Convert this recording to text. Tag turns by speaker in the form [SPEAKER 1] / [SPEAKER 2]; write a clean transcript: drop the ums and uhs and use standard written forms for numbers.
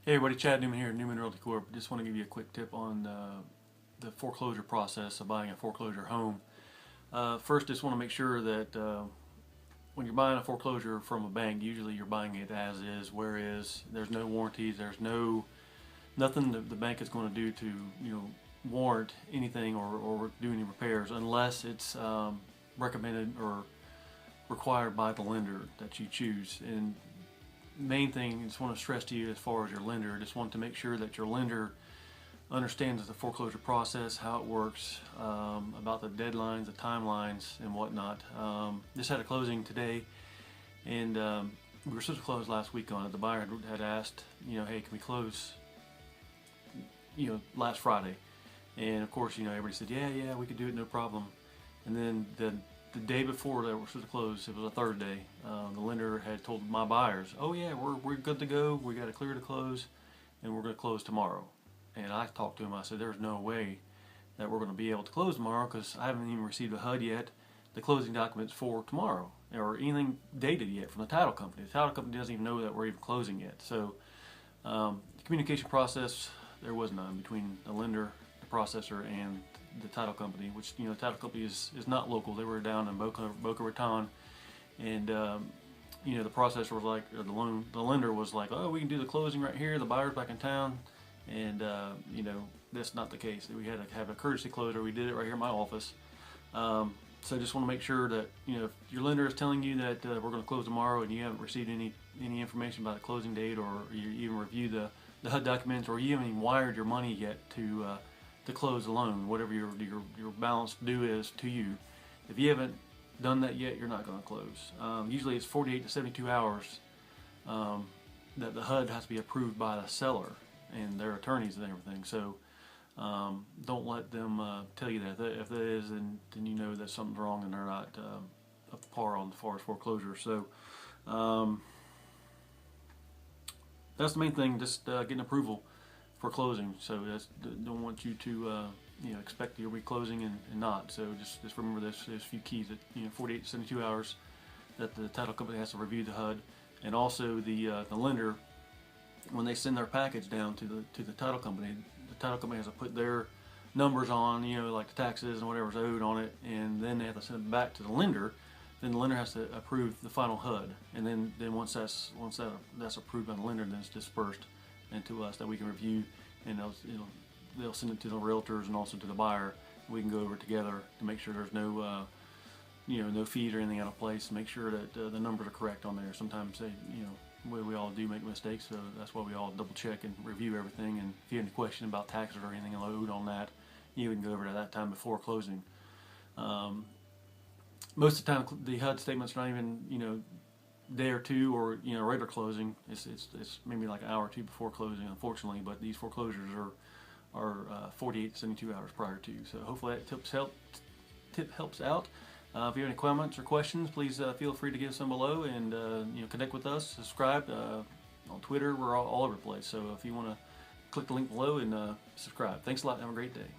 [SPEAKER 1] Hey everybody, Chad Newman here, Newman Realty Corp. Just want to give you a quick tip on the foreclosure process of buying a foreclosure home. First, just want to make sure that when you're buying a foreclosure from a bank, usually you're buying it as is, where is. There's no warranties. There's nothing that the bank is going to do to warrant anything or do any repairs unless it's recommended or required by the lender that you choose. And main thing I just want to stress to you as far as your lender, I just want to make sure that your lender understands the foreclosure process, how it works, about the deadlines, the timelines, and whatnot. Just had a closing today, and we were supposed to close last week on it. The buyer had asked, hey, can we close, last Friday? And of course, everybody said, yeah, we could do it, no problem. And then the day before that we're supposed to close, it was a Thursday, the lender had told my buyers, oh yeah, we're good to go, we got it clear to close, and we're going to close tomorrow. And I talked to him, I said, there's no way that we're going to be able to close tomorrow because I haven't even received a HUD yet, the closing documents for tomorrow, or anything dated yet from the title company. The title company doesn't even know that we're even closing yet. So the communication process, there was none between the lender, the processor, and the title company, which the title company is not local. They were down in Boca Raton, and the processor was like, or the lender was like, oh, we can do the closing right here, the buyer's back in town. And that's not the case. We had to have a courtesy closure. We did it right here in my office. So I just want to make sure that if your lender is telling you that we're going to close tomorrow and you haven't received any information about a closing date, or you even reviewed the HUD documents, or you haven't even wired your money yet to close the loan, whatever your balance due is to you. If you haven't done that yet, you're not going to close. Usually it's 48 to 72 hours that the HUD has to be approved by the seller and their attorneys and everything. So don't let them tell you that. If that is, then you know that something's wrong and they're not up to par on as far as foreclosure. So that's the main thing, just getting approval for closing. So don't want you to expect you'll be closing and not. So just remember this. There's a few keys that 48 to 72 hours that the title company has to review the HUD, and also the lender, when they send their package down to the title company has to put their numbers on, like the taxes and whatever's owed on it, and then they have to send it back to the lender. Then the lender has to approve the final HUD, and then once that's approved by the lender, then it's dispersed into us that we can review, and they'll send it to the realtors and also to the buyer. We can go over it together to make sure there's no no fees or anything out of place, to make sure that the numbers are correct on there. Sometimes we all do make mistakes, so that's why we all double check and review everything. And if you have any question about taxes or anything owed on that, you can go over to that time before closing. Most of the time the HUD statement's not even day or two, or regular closing. It's maybe like an hour or two before closing, unfortunately. But these foreclosures are 48 to 72 hours prior to. So hopefully that tip helps out. If you have any comments or questions, please feel free to give some below, and connect with us. Subscribe on Twitter. We're all over the place. So if you want to click the link below and subscribe. Thanks a lot. Have a great day.